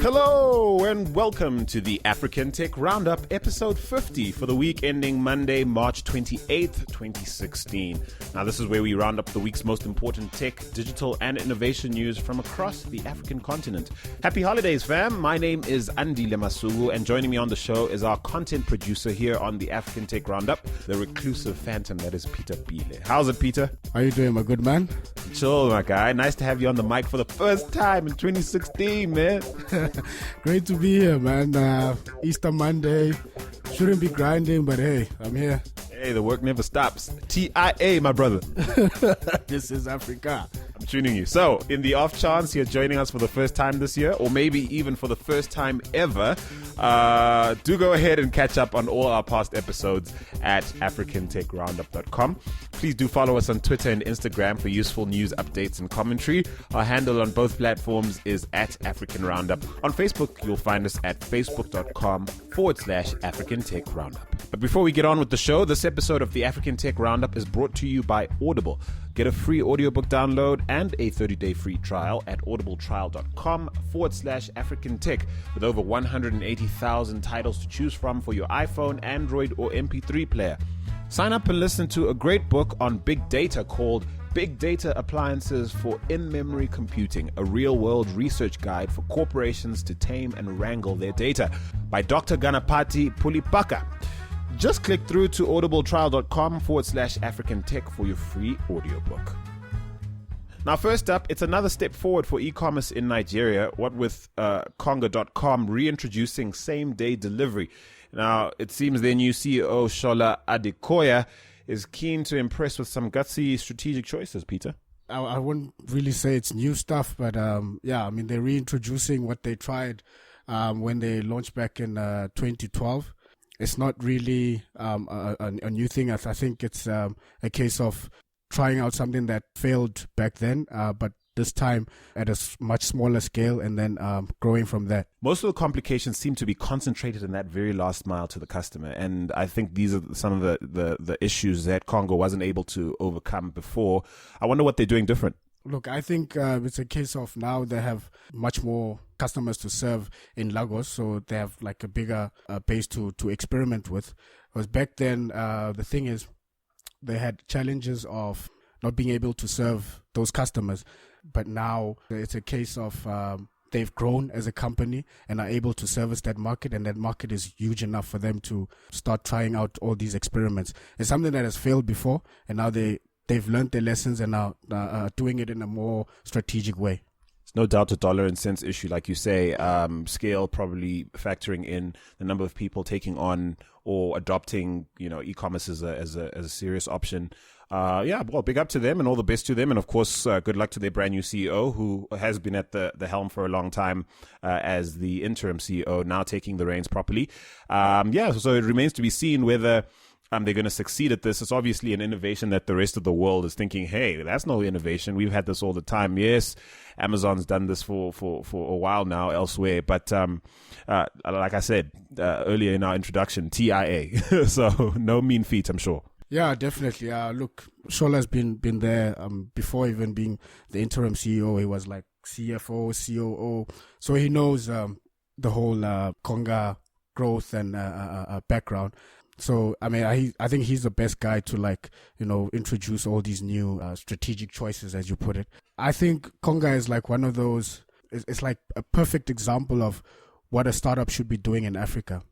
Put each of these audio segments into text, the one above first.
Hello and welcome to the African Tech Roundup, episode 50 for the week ending Monday, March 28th, 2016. Now this is where we round up the week's most important tech, digital and innovation news from across the African continent. Happy holidays, fam. My name is Andy Lemasugu and joining me on the show is our content producer here on the African Tech Roundup, the reclusive phantom that is Peter Bile. How's it, Peter? How you doing, my good man? Chill, my guy. Nice to have you on the mic for the first time in 2016, man. Great to be here, man. Easter Monday. Shouldn't be grinding, but hey, I'm here. Hey, the work never stops. TIA, my brother. This is Africa. I'm tuning you. So, in the off chance you're joining us for the first time this year, or maybe even for the first time ever, do go ahead and catch up on all our past episodes at africantechroundup.com. Please do follow us on Twitter and Instagram for useful news updates and commentary. Our handle on both platforms is at African Roundup. On Facebook, you'll find us at facebook.com/African Tech Roundup. But before we get on with the show, this episode of the African Tech Roundup is brought to you by Audible. Get a free audiobook download and a 30-day free trial at audibletrial.com/African Tech with over 180,000 titles to choose from for your iPhone, Android, or MP3 player. Sign up and listen to a great book on big data called Big Data Appliances for In-Memory Computing, a real-world research guide for corporations to tame and wrangle their data by Dr. Ganapati Pulipaka. Just click through to audibletrial.com/African Tech for your free audiobook. Now, first up, it's another step forward for e-commerce in Nigeria, what with Konga.com reintroducing same-day delivery. Now, it seems their new CEO, Shola Adekoya, is keen to impress with some gutsy strategic choices, Peter. I wouldn't really say it's new stuff, but they're reintroducing what they tried when they launched back in 2012. It's not really a new thing. I think it's a case of trying out something that failed back then, but this time at a much smaller scale and then growing from there. Most of the complications seem to be concentrated in that very last mile to the customer. And I think these are some of the issues that Konga wasn't able to overcome before. I wonder what they're doing different. Look, I think it's a case of now they have much more customers to serve in Lagos, so they have like a bigger base to experiment with. Because back then, the thing is, they had challenges of not being able to serve those customers. But now it's a case of they've grown as a company and are able to service that market, and that market is huge enough for them to start trying out all these experiments. It's something that has failed before, and now they've learned their lessons and are doing it in a more strategic way. It's no doubt a dollar and cents issue, like you say. Scale probably factoring in the number of people taking on or adopting, e-commerce as a serious option. Big up to them and all the best to them. And of course, good luck to their brand new CEO who has been at the helm for a long time as the interim CEO, now taking the reins properly. So it remains to be seen whether they're going to succeed at this. It's obviously an innovation that the rest of the world is thinking, hey, that's no innovation. We've had this all the time. Yes, Amazon's done this for a while now elsewhere. But like I said earlier in our introduction, TIA. So no mean feat, I'm sure. Yeah, definitely. Look, Shola's been there before even being the interim CEO. He was like CFO, COO. So he knows the whole Konga growth and background. So, I think he's the best guy to introduce all these new strategic choices, as you put it. I think Konga is like one of those, it's like a perfect example of what a startup should be doing in Africa.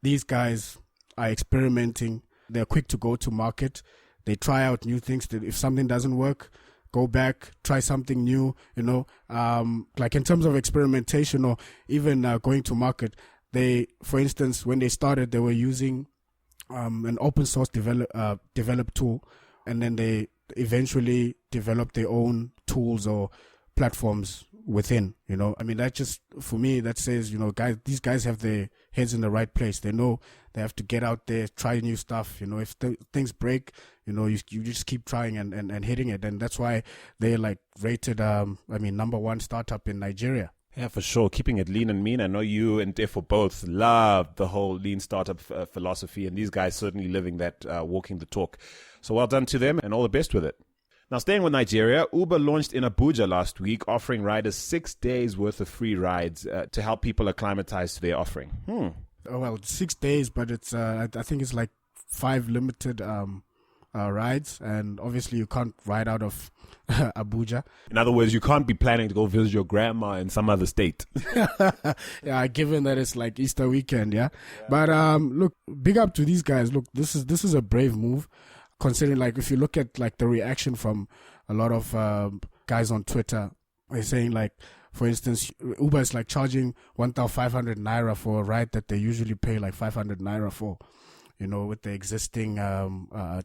These guys are experimenting. They're quick to go to market. They try out new things. If something doesn't work, go back, try something new, like in terms of experimentation or even going to market. For instance, when they started, they were using an open source developed tool, and then they eventually developed their own tools or platforms within, that just, for me, that says, these guys have their heads in the right place. They know they have to get out there, try new stuff. If things break, you just keep trying and hitting it. And that's why they're rated, number one startup in Nigeria. Yeah, for sure. Keeping it lean and mean. I know you and Defo both love the whole lean startup philosophy, and these guys certainly living that, walking the talk. So well done to them and all the best with it. Now, staying with Nigeria, Uber launched in Abuja last week, offering riders 6 days worth of free rides to help people acclimatize to their offering. Oh, well, 6 days, but it's I think it's like 5 limited rides, and obviously you can't ride out of Abuja. In other words, you can't be planning to go visit your grandma in some other state. Yeah, given that it's like Easter weekend, yeah. But look, big up to these guys. Look, this is a brave move, considering, like, if you look at like the reaction from a lot of guys on Twitter, they're saying, like, for instance, Uber is like charging 1,500 naira for a ride that they usually pay like 500 naira for, you know, with the existing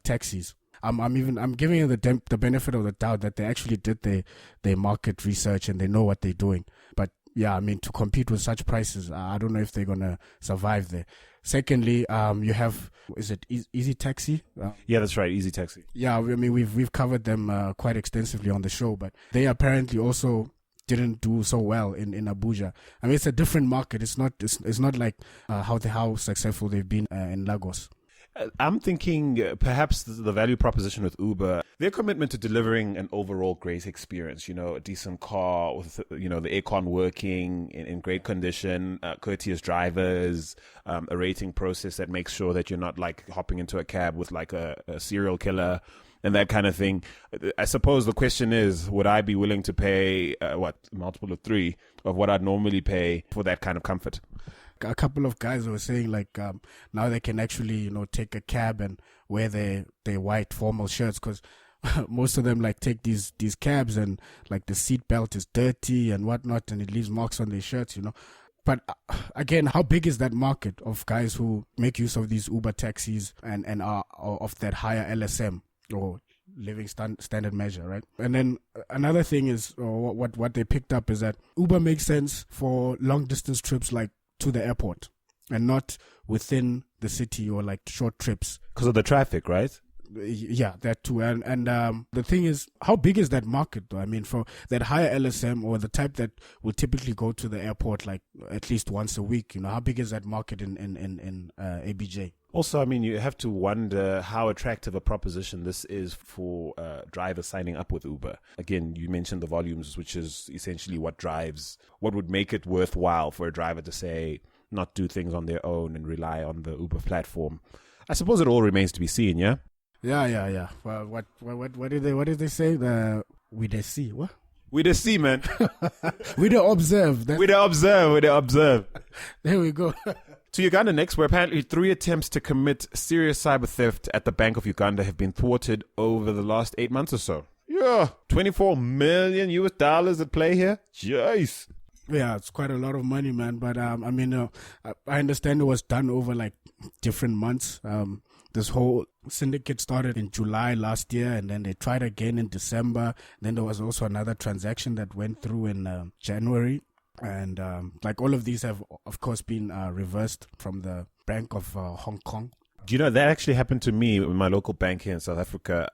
taxis. I'm giving you the benefit of the doubt that they actually did their market research and they know what they're doing. But yeah, I mean, to compete with such prices, I don't know if they're gonna survive there. Secondly, you have, is it Easy Taxi? Yeah, that's right, Easy Taxi. Yeah, I mean, we've covered them quite extensively on the show, but they apparently also didn't do so well in Abuja. I mean, it's a different market. It's not like how successful they've been in Lagos. I'm thinking perhaps the value proposition with Uber, their commitment to delivering an overall great experience, you know, a decent car with, you know, the aircon working in great condition, courteous drivers, a rating process that makes sure that you're not like hopping into a cab with like a serial killer and that kind of thing. I suppose the question is, would I be willing to pay, multiple of 3 of what I'd normally pay for that kind of comfort? A couple of guys were saying, like, now they can actually, you know, take a cab and wear their white formal shirts, because most of them like take these cabs and like the seat belt is dirty and whatnot, and it leaves marks on their shirts, you know. But again, how big is that market of guys who make use of these Uber taxis and are of that higher LSM or living standard measure, right? And then another thing is, what they picked up is that Uber makes sense for long distance trips, like to the airport, and not within the city or like short trips because of the traffic, right? Yeah, that too. And the thing is, how big is that market though? I mean, for that higher LSM or the type that will typically go to the airport like at least once a week, you know, how big is that market in ABJ? Also, I mean, you have to wonder how attractive a proposition this is for drivers signing up with Uber. Again, you mentioned the volumes, which is essentially what would make it worthwhile for a driver to say, not do things on their own and rely on the Uber platform. I suppose it all remains to be seen, yeah? Yeah. Well, what did they say? We did see, what? We did see, man. We did observe. We did observe. There we go. To Uganda next, where apparently 3 attempts to commit serious cyber theft at the Bank of Uganda have been thwarted over the last 8 months or so. Yeah, $24 million at play here. Jeez. Yeah, it's quite a lot of money, man. But I mean, I understand it was done over like different months. This whole syndicate started in July last year, and then they tried again in December. Then there was also another transaction that went through in January. And like all of these have, of course, been reversed from the Bank of Hong Kong. Do you know, that actually happened to me in my local bank here in South Africa.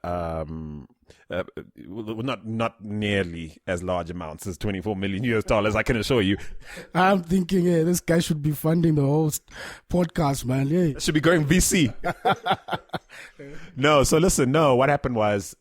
Not nearly as large amounts as $24 million, I can assure you. I'm thinking, hey, this guy should be funding the whole podcast, man. Yeah. Should be going VC. No, so listen, what happened was,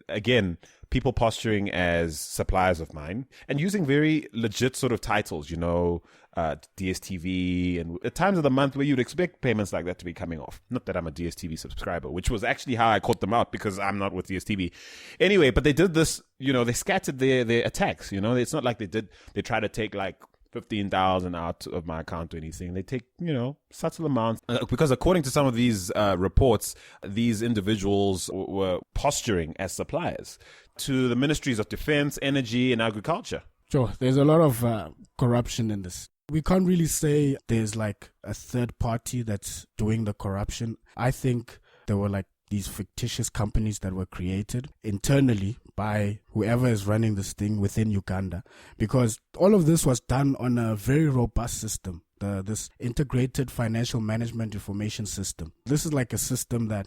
again, people posturing as suppliers of mine and using very legit sort of titles, you know, DSTV, and at times of the month where you'd expect payments like that to be coming off. Not that I'm a DSTV subscriber, which was actually how I caught them out, because I'm not with DSTV. Anyway, but they did this, you know, they scattered their attacks, you know. It's not like they try to take like 15,000 out of my account or anything. They take, you know, subtle amounts. Because according to some of these reports, these individuals were posturing as suppliers to the ministries of defense, energy, and agriculture. Sure, there's a lot of corruption in this. We can't really say there's like a third party that's doing the corruption. I think there were like these fictitious companies that were created internally by whoever is running this thing within Uganda, because all of this was done on a very robust system. This integrated financial management information system. This is like a system that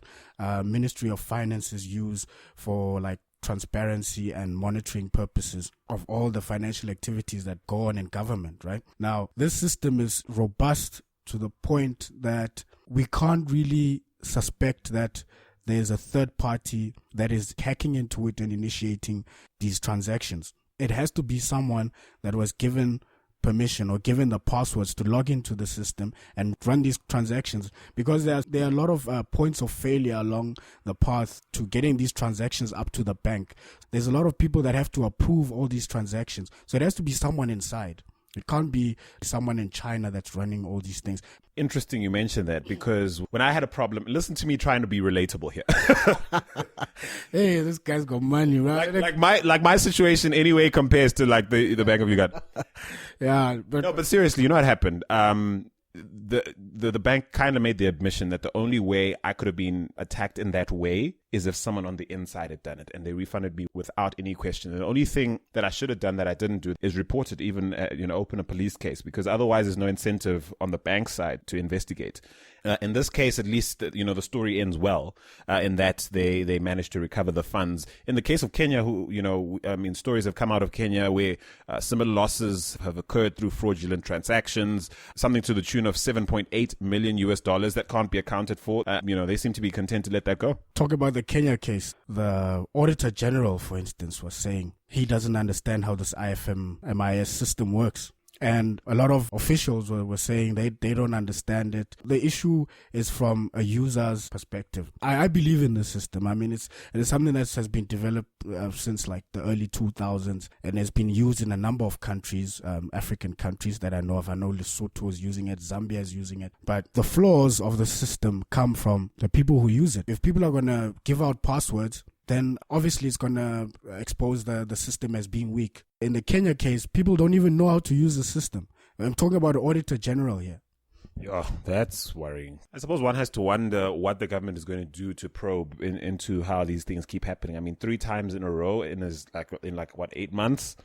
Ministry of Finances use for like transparency and monitoring purposes of all the financial activities that go on in government, right? Now, this system is robust to the point that we can't really suspect that there's a third party that is hacking into it and initiating these transactions. It has to be someone that was given permission or given the passwords to log into the system and run these transactions, because there are a lot of points of failure along the path to getting these transactions up to the bank. There's a lot of people that have to approve all these transactions. So it has to be someone inside. It can't be someone in China that's running all these things. Interesting you mentioned that, because when I had a problem, listen to me trying to be relatable here. Hey, this guy's got money, right? Like my situation anyway compares to like the Bank of Uganda. Yeah, but seriously, you know what happened? The bank kind of made the admission that the only way I could have been attacked in that way is if someone on the inside had done it, and they refunded me without any question. And the only thing that I should have done that I didn't do is report it, even open a police case, because otherwise there's no incentive on the bank side to investigate. In this case, at least, the story ends well in that they managed to recover the funds. In the case of Kenya, stories have come out of Kenya where similar losses have occurred through fraudulent transactions, something to the tune of $7.8 million that can't be accounted for. They seem to be content to let that go. Talk about the Kenya case. The Auditor General, for instance, was saying he doesn't understand how this IFM-MIS system works. And a lot of officials were saying they don't understand it. The issue is from a user's perspective. I believe in the system. I mean, it's something that has been developed since like the early 2000s and has been used in a number of countries, African countries that I know of. I know Lesotho is using it, Zambia is using it. But the flaws of the system come from the people who use it. If people are going to give out passwords, then obviously it's going to expose the system as being weak. In the Kenya case, people don't even know how to use the system. I'm talking about the Auditor General here. Yeah, that's worrying. I suppose one has to wonder what the government is going to do to probe into how these things keep happening. I mean, 3 times in a row in 8 months?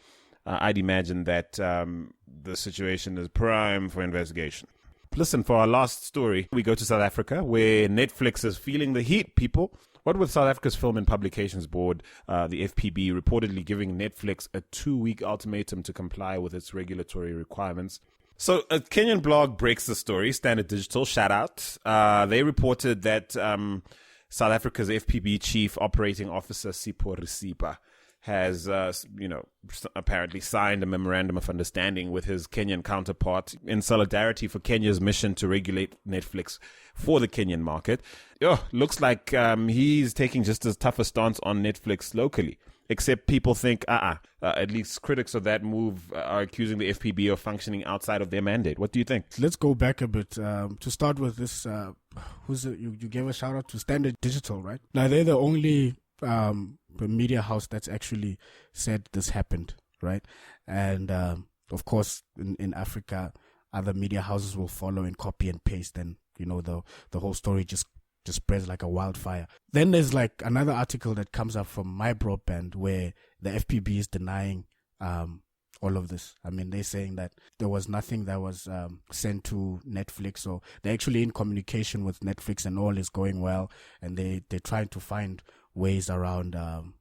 I'd imagine that the situation is prime for investigation. Listen, for our last story, we go to South Africa, where Netflix is feeling the heat, people. What with South Africa's Film and Publications Board, the FPB, reportedly giving Netflix a 2-week ultimatum to comply with its regulatory requirements. So a Kenyan blog breaks the story, Standard Digital, shout out. They reported that South Africa's FPB Chief Operating Officer, Sipho Risipa, has, apparently signed a memorandum of understanding with his Kenyan counterpart in solidarity for Kenya's mission to regulate Netflix for the Kenyan market. Looks like he's taking just as tough a stance on Netflix locally. Except people think, at least critics of that move are accusing the FPB of functioning outside of their mandate. What do you think? Let's go back a bit. To start with this, you gave a shout out to Standard Digital, right? Now they're the only the media house that's actually said this happened, right? And of course, in Africa, other media houses will follow and copy and paste, and the whole story just spreads like a wildfire. Then there's like another article that comes up from My Broadband where the FPB is denying all of this. I mean, they're saying that there was nothing that was sent to Netflix, or they're actually in communication with Netflix and all is going well, and they're trying to find ways around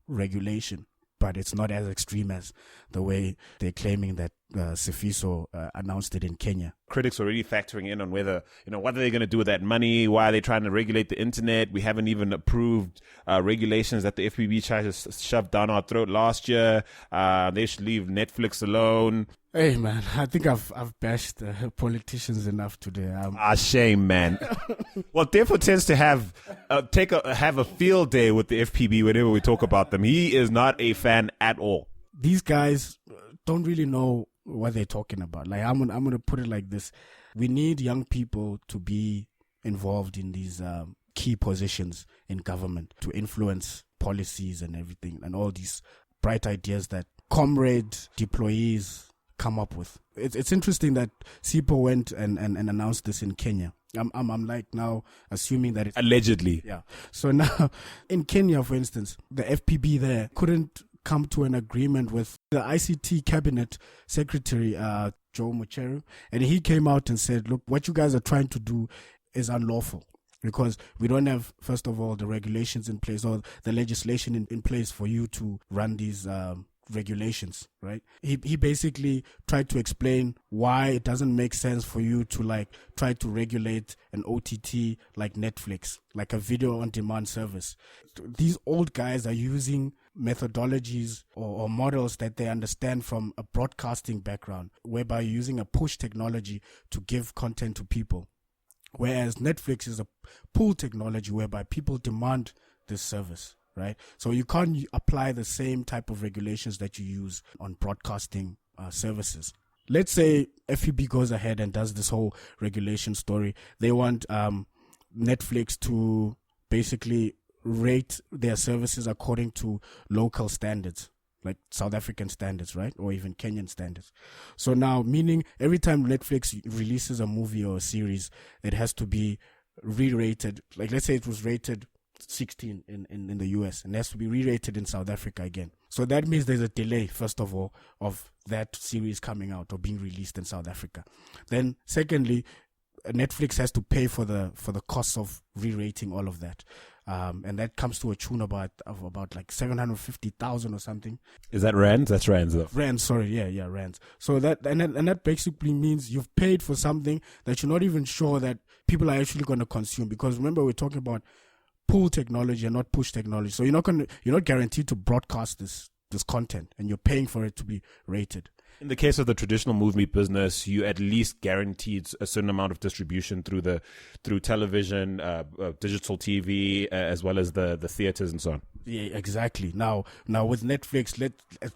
regulation. But it's not as extreme as the way they're claiming that Sifiso announced it in Kenya. Critics are already factoring in on whether, what are they going to do with that money? Why are they trying to regulate the internet? We haven't even approved regulations that the FPB tried to shove down our throat last year. They should leave Netflix alone. Hey, man, I think I've bashed politicians enough today. Shame, man. Well, therefore tends to have a field day with the FPB whenever we talk about them. He is not a fan at all. These guys don't really know what they're talking about. Like, I'm gonna put it like this: we need young people to be involved in these key positions in government to influence policies and everything, and all these bright ideas that comrade deployees come up with. It's interesting that Sipho went and announced this in Kenya. I'm like now assuming that it's allegedly. Yeah. So now in Kenya, for instance, the FPB there couldn't come to an agreement with the ICT cabinet secretary, Joe Mucheru, and he came out and said, look, what you guys are trying to do is unlawful. because we don't have, first of all, the regulations in place or the legislation in place for you to run these regulations, right? He basically tried to explain why it doesn't make sense for you to like try to regulate an OTT like Netflix, like a video on demand service. These old guys are using methodologies or models that they understand from a broadcasting background, whereby you're using a push technology to give content to people. Whereas Netflix is a pull technology whereby people demand this service, right? So you can't apply the same type of regulations that you use on broadcasting services. Let's say FEB goes ahead and does this whole regulation story. They want Netflix to basically rate their services according to local standards, like South African standards, right? Or even Kenyan standards. So now, meaning every time Netflix releases a movie or a series, it has to be re-rated. Like, let's say it was rated 16 in the US, and it has to be re-rated in South Africa again. So that means there's a delay, first of all, of that series coming out or being released in South Africa. Then secondly, Netflix has to pay for the cost of re-rating all of that. And that comes to a tune about like 750,000 or something. Is that rands? That's rands, though. Rands, sorry, yeah, rands. So that and that basically means you've paid for something that you're not even sure that people are actually going to consume. Because remember, we're talking about pull technology and not push technology. So you're not guaranteed to broadcast this content, and you're paying for it to be rated. In the case of the traditional movie business, you at least guaranteed a certain amount of distribution through television, digital TV, as well as the theaters and so on. Yeah, exactly. Now with Netflix,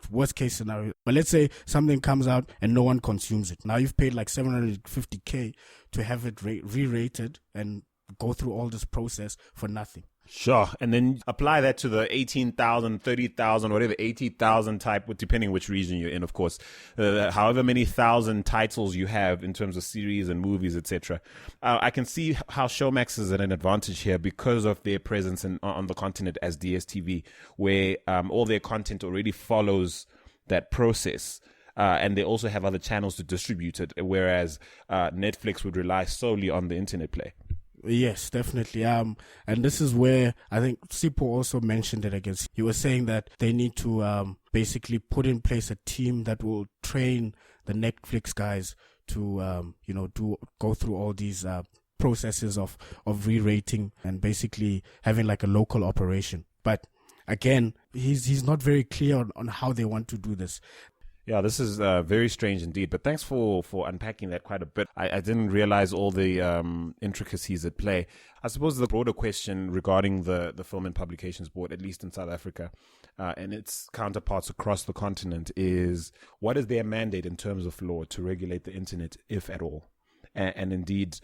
worst case scenario, but let's say something comes out and no one consumes it. Now you've paid like 750K to have it re-rated and go through all this process for nothing. Sure. And then apply that to the 18,000, 30,000, whatever, 80,000 type, depending which region you're in, of course. However many thousand titles you have in terms of series and movies, etc. I can see how Showmax is at an advantage here because of their presence on the continent as DSTV, where all their content already follows that process. And they also have other channels to distribute it, whereas Netflix would rely solely on the internet play. Yes, definitely. And this is where I think Sipho also mentioned it again. He was saying that they need to basically put in place a team that will train the Netflix guys to go through all these processes of re-rating and basically having like a local operation. But again, he's not very clear on how they want to do this. Yeah, this is very strange indeed, but thanks for unpacking that quite a bit. I didn't realize all the intricacies at play. I suppose the broader question regarding the Film and Publications Board, at least in South Africa, and its counterparts across the continent, is what is their mandate in terms of law to regulate the internet, if at all? And indeed,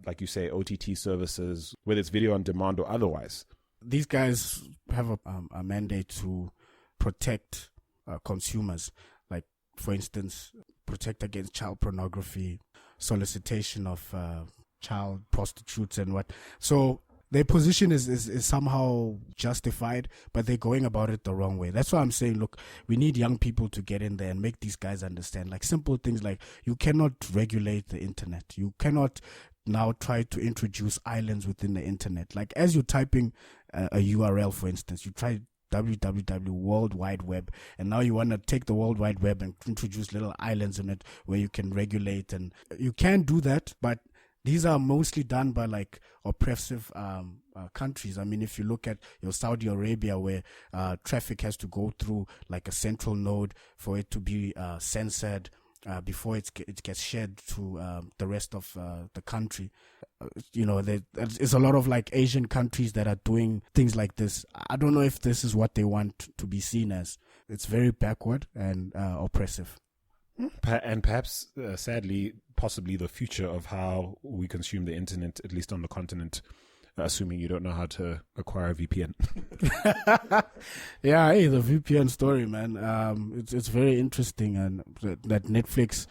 like you say, OTT services, whether it's video on demand or otherwise. These guys have a mandate to protect consumers. Like, for instance, protect against child pornography, solicitation of child prostitutes and what. So their position is somehow justified, but they're going about it the wrong way. That's why I'm saying, look, we need young people to get in there and make these guys understand. Like simple things like you cannot regulate the internet. You cannot now try to introduce islands within the internet. Like as you're typing a URL, for instance, you try www World Wide Web, and now you want to take the World Wide Web and introduce little islands in it where you can regulate, and you can do that, but these are mostly done by like oppressive countries. I mean, if you look at your Saudi Arabia, where traffic has to go through like a central node for it to be censored before it gets shared to the rest of the country. There's a lot of like Asian countries that are doing things like this. I don't know if this is what they want to be seen as. It's very backward and oppressive. And perhaps, sadly, possibly the future of how we consume the internet, at least on the continent, assuming you don't know how to acquire a VPN. Yeah, hey, the VPN story, man. It's very interesting, and that Netflix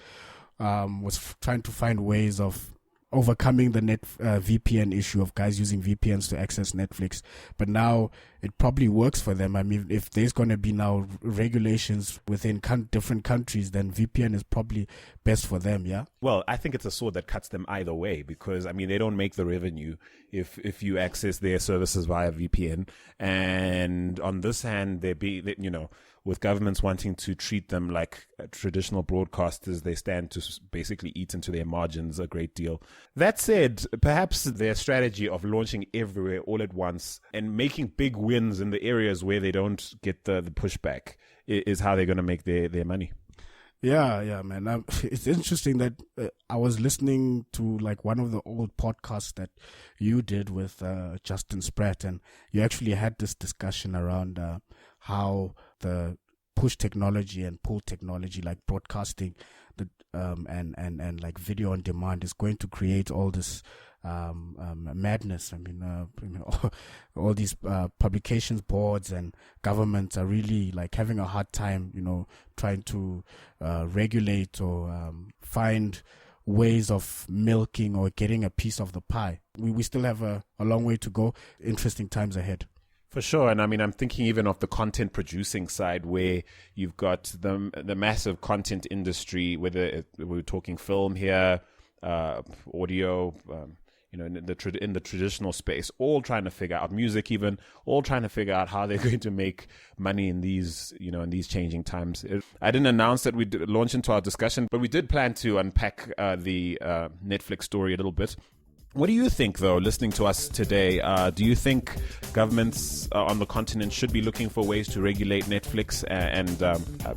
was trying to find ways of overcoming the VPN issue of guys using VPNs to access Netflix. But now it probably works for them. I mean, if there's going to be now regulations within different countries, then VPN is probably best for them, yeah? Well, I think it's a sword that cuts them either way, because, I mean, they don't make the revenue if you access their services via VPN. And on this hand, with governments wanting to treat them like traditional broadcasters, they stand to basically eat into their margins a great deal. That said, perhaps their strategy of launching everywhere all at once and making big wins in the areas where they don't get the pushback is how they're going to make their money. Yeah, man. It's interesting that I was listening to like one of the old podcasts that you did with Justin Spratt, and you actually had this discussion around how the push technology and pull technology, like broadcasting, and like video on demand, is going to create all this madness. I mean, all these publications boards and governments are really like having a hard time, trying to regulate or find ways of milking or getting a piece of the pie. We still have a long way to go. Interesting times ahead. For sure. And I mean, I'm thinking even of the content producing side, where you've got the massive content industry, whether we're talking film here, audio, in the traditional space, all trying to figure out music, even all trying to figure out how they're going to make money in these changing times. I didn't announce that we'd launch into our discussion, but we did plan to unpack the Netflix story a little bit. What do you think, though, listening to us today? Do you think governments on the continent should be looking for ways to regulate Netflix and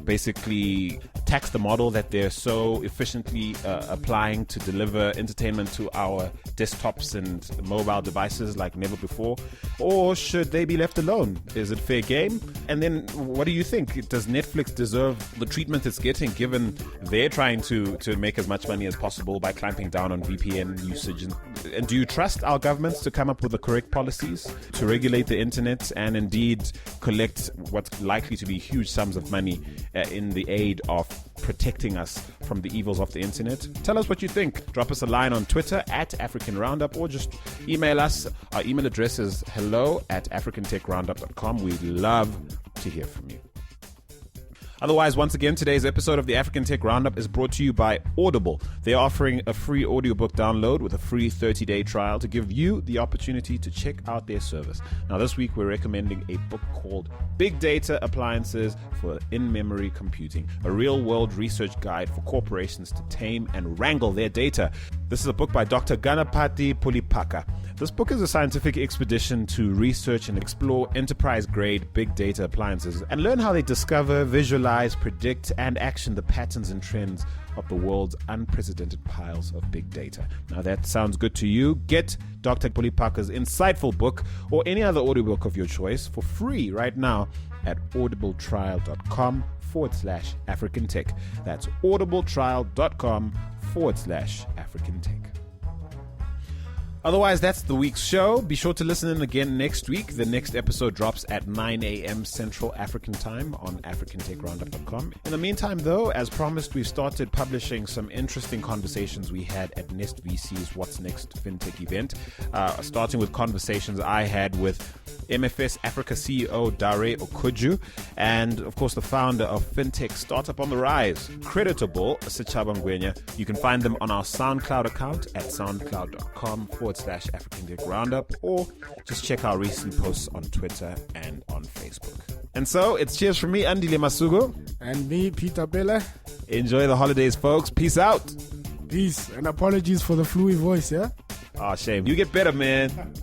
basically tax the model that they're so efficiently applying to deliver entertainment to our desktops and mobile devices like never before? Or should they be left alone? Is it fair game? And then what do you think? Does Netflix deserve the treatment it's getting, given they're trying to make as much money as possible by clamping down on VPN usage? And do you trust our governments to come up with the correct policies to regulate the internet and indeed collect what's likely to be huge sums of money in the aid of protecting us from the evils of the internet? Tell us what you think. Drop us a line on Twitter at African Roundup, or just email us. Our email address is hello@africantechroundup.com. We'd love to hear from you. Otherwise, once again, today's episode of the African Tech Roundup is brought to you by Audible. They're offering a free audiobook download with a free 30-day trial to give you the opportunity to check out their service. Now, this week, we're recommending a book called Big Data Appliances for In-Memory Computing, a real-world research guide for corporations to tame and wrangle their data. This is a book by Dr. Ganapathy Pulipaka. This book is a scientific expedition to research and explore enterprise-grade big data appliances and learn how they discover, visualize, predict, and action the patterns and trends of the world's unprecedented piles of big data. Now, that sounds good to you? Get Dr. Pulipaka's insightful book or any other audiobook of your choice for free right now at audibletrial.com/African Tech. That's audibletrial.com/African Tech. Otherwise, that's the week's show. Be sure to listen in again next week. The next episode drops at 9 a.m. Central African Time on africantechroundup.com. In the meantime, though, as promised, we've started publishing some interesting conversations we had at Nest VC's What's Next FinTech event, starting with conversations I had with MFS Africa CEO Dare Okuju, and of course the founder of FinTech Startup on the Rise, Creditable, Sechaba Ngwenya. You can find them on our SoundCloud account at soundcloud.com/African Tech Roundup, or just check our recent posts on Twitter and on Facebook. And so it's cheers from me, Andile Masugo. And me, Peter Bele. Enjoy the holidays, folks. Peace out. Peace, and apologies for the fluey voice, yeah? Oh, shame. You get better, man.